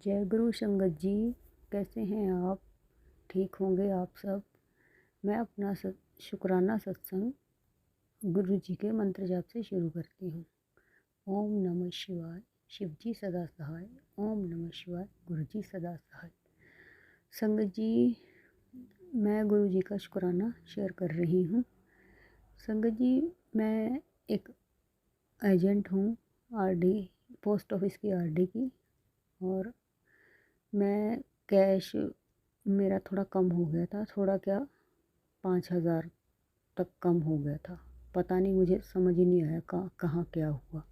जय गुरु संगत जी। कैसे हैं आप? ठीक होंगे आप सब। मैं अपना शुक्राना सत्संग गुरु जी के मंत्र जाप से शुरू करती हूँ। ओम नमः शिवाय, शिव जी सदा सहाय। ओम नमः शिवाय, गुरु जी सदा सहाय। संगत जी, मैं गुरु जी का शुक्राना शेयर कर रही हूँ। संगत जी, मैं एक एजेंट हूँ आरडी, पोस्ट ऑफिस की आरडी की, और मैं कैश मेरा थोड़ा कम हो गया था। थोड़ा क्या, 5,000 तक कम हो गया था। पता नहीं, मुझे समझ ही नहीं आया कहाँ क्या हुआ।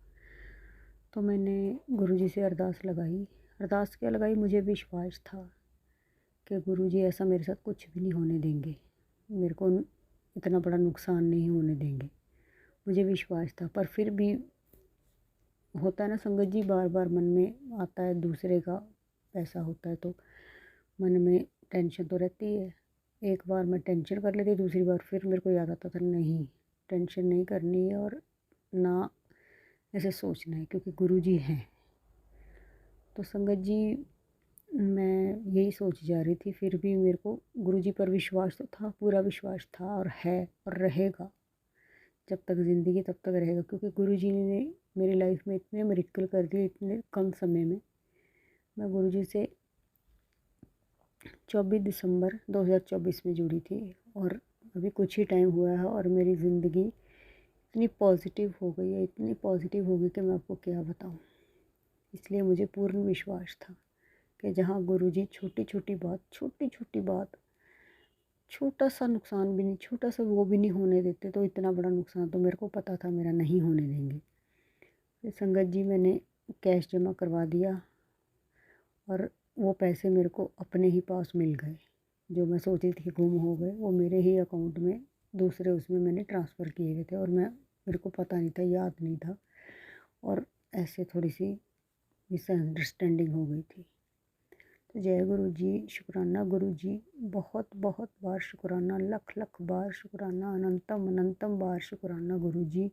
तो मैंने गुरुजी से अरदास लगाई। अरदास क्या लगाई, मुझे विश्वास था कि गुरुजी ऐसा मेरे साथ कुछ भी नहीं होने देंगे, मेरे को इतना बड़ा नुकसान नहीं होने देंगे। मुझे विश्वास था, पर फिर भी होता है ना संगत जी, बार बार मन में आता है। दूसरे का पैसा होता है तो मन में टेंशन तो रहती है। एक बार मैं टेंशन कर लेती, दूसरी बार फिर मेरे को याद आता था नहीं, टेंशन नहीं करनी है और ना ऐसे सोचना है, क्योंकि गुरुजी हैं। तो संगत जी, मैं यही सोच जा रही थी, फिर भी मेरे को गुरुजी पर विश्वास तो था, पूरा विश्वास था और है और रहेगा। जब तक ज़िंदगी तब तक रहेगा, क्योंकि गुरुजी ने मेरी लाइफ में इतने मिरेकल कर दिए इतने कम समय में। मैं गुरुजी से 24 दिसंबर 2024 में जुड़ी थी और अभी कुछ ही टाइम हुआ है और मेरी ज़िंदगी इतनी पॉजिटिव हो गई है, इतनी पॉजिटिव हो गई कि मैं आपको क्या बताऊं। इसलिए मुझे पूर्ण विश्वास था कि जहां गुरुजी छोटी छोटी बात, छोटा सा नुकसान भी नहीं, छोटा सा वो भी नहीं होने देते, तो इतना बड़ा नुकसान तो मेरे को पता था मेरा नहीं होने देंगे। फिर संगत जी, मैंने कैश जमा करवा दिया और वो पैसे मेरे को अपने ही पास मिल गए। जो मैं सोची थी कि गुम हो गए, वो मेरे ही अकाउंट में दूसरे उसमें मैंने ट्रांसफ़र किए गए थे और मेरे को पता नहीं था, याद नहीं था, और ऐसे थोड़ी सी मिसअंडरस्टैंडिंग हो गई थी। तो जय गुरु जी, शुक्राना गुरु जी, बहुत बहुत बार शुक्राना, लख लख बार शुक्राना, अनंतम अनंतम बार शुक्राना गुरु जी।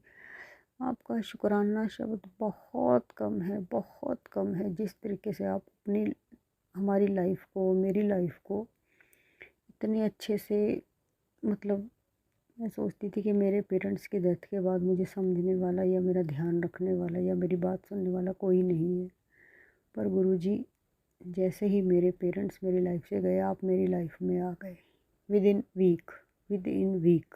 आपका शुक्राना शब्द बहुत कम है, बहुत कम है। जिस तरीके से आप हमारी लाइफ को, मेरी लाइफ को इतने अच्छे से, मतलब मैं सोचती थी कि मेरे पेरेंट्स की डेथ के बाद मुझे समझने वाला या मेरा ध्यान रखने वाला या मेरी बात सुनने वाला कोई नहीं है। पर गुरुजी, जैसे ही मेरे पेरेंट्स मेरी लाइफ से गए, आप मेरी लाइफ में आ गए विद इन वीक।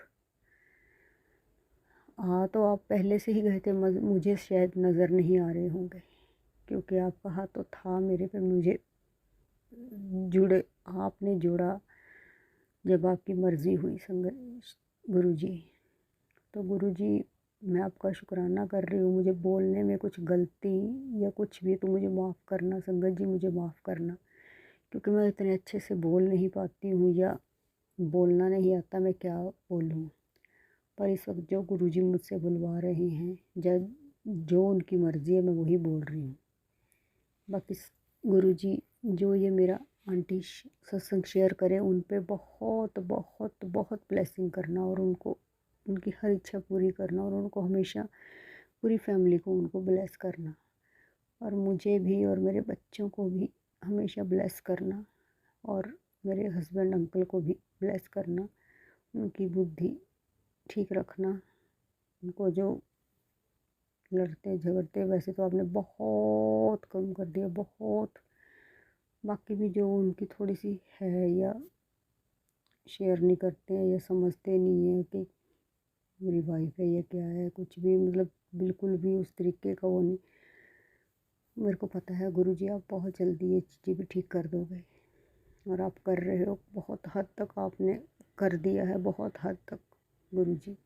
हाँ, तो आप पहले से ही गए थे, मुझे शायद नज़र नहीं आ रहे होंगे, क्योंकि आपका हाथ तो था मेरे पे, मुझे जुड़े, आपने जोड़ा जब आपकी मर्ज़ी हुई संगत गुरुजी। तो गुरुजी, मैं आपका शुक्राना कर रही हूँ। मुझे बोलने में कुछ गलती या कुछ भी तो मुझे माफ़ करना संगत जी, मुझे माफ़ करना, क्योंकि मैं इतने अच्छे से बोल नहीं पाती हूँ या बोलना नहीं आता, मैं क्या बोलूँ। पर इस वक्त जो गुरुजी मुझसे बुलवा रहे हैं, जब जो उनकी मर्ज़ी है, मैं वही बोल रही हूँ। बाकी गुरुजी, जो ये मेरा आंटी सत्संग शेयर करें, उन पे बहुत बहुत बहुत ब्लेसिंग करना और उनको उनकी हर इच्छा पूरी करना और उनको हमेशा, पूरी फैमिली को उनको ब्लेस करना, और मुझे भी और मेरे बच्चों को भी हमेशा ब्लेस करना, और मेरे हस्बैंड अंकल को भी ब्लेस करना, उनकी बुद्धि ठीक रखना। उनको जो लड़ते झगड़ते, वैसे तो आपने बहुत कम कर दिया, बहुत। बाकी भी जो उनकी थोड़ी सी है या शेयर नहीं करते हैं या समझते नहीं है कि मेरी वाइफ है या क्या है, कुछ भी, मतलब बिल्कुल भी उस तरीके का वो नहीं। मेरे को पता है गुरुजी, आप बहुत जल्दी ये चीज़ें भी ठीक कर दोगे और आप कर रहे हो। बहुत हद तक आपने कर दिया है, बहुत हद तक गुरुजी।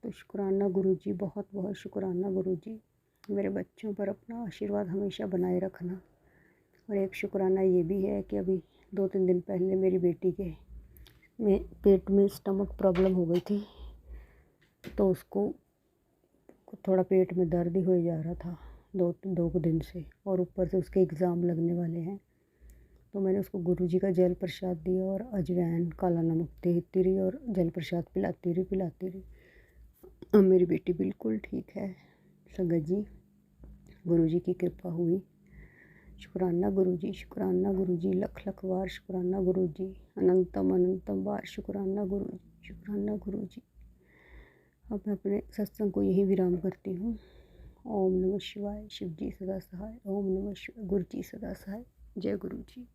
तो शुक्राना गुरुजी, बहुत बहुत शुक्राना गुरुजी। मेरे बच्चों पर अपना आशीर्वाद हमेशा बनाए रखना। और एक शुक्राना ये भी है कि अभी 2-3 दिन पहले मेरी बेटी के पेट में स्टमक प्रॉब्लम हो गई थी, तो उसको थोड़ा पेट में दर्द ही हो जा रहा था दो दिन से, और ऊपर से उसके एग्ज़ाम लगने वाले हैं। तो मैंने उसको गुरुजी का जल प्रसाद दिया और अजवाइन, काला नमक देती रही और जल प्रसाद पिलाती रही। अब मेरी बेटी बिल्कुल ठीक है संगत जी, गुरुजी की कृपा हुई। शुक्राना गुरु जी, शुक्राना गुरु जी, लख लख बार शुक्राना गुरु जी, अनंतम अनंतम बार शुक्राना गुरु जी, शुक्राना गुरु जी। अब मैं अपने सत्संग को यही विराम करती हूँ। ओम नमः शिवाय। शिव जी सदा सहाय। ओम नमः शिवाय। गुरु जी सदा सहाय। जय गुरु जी।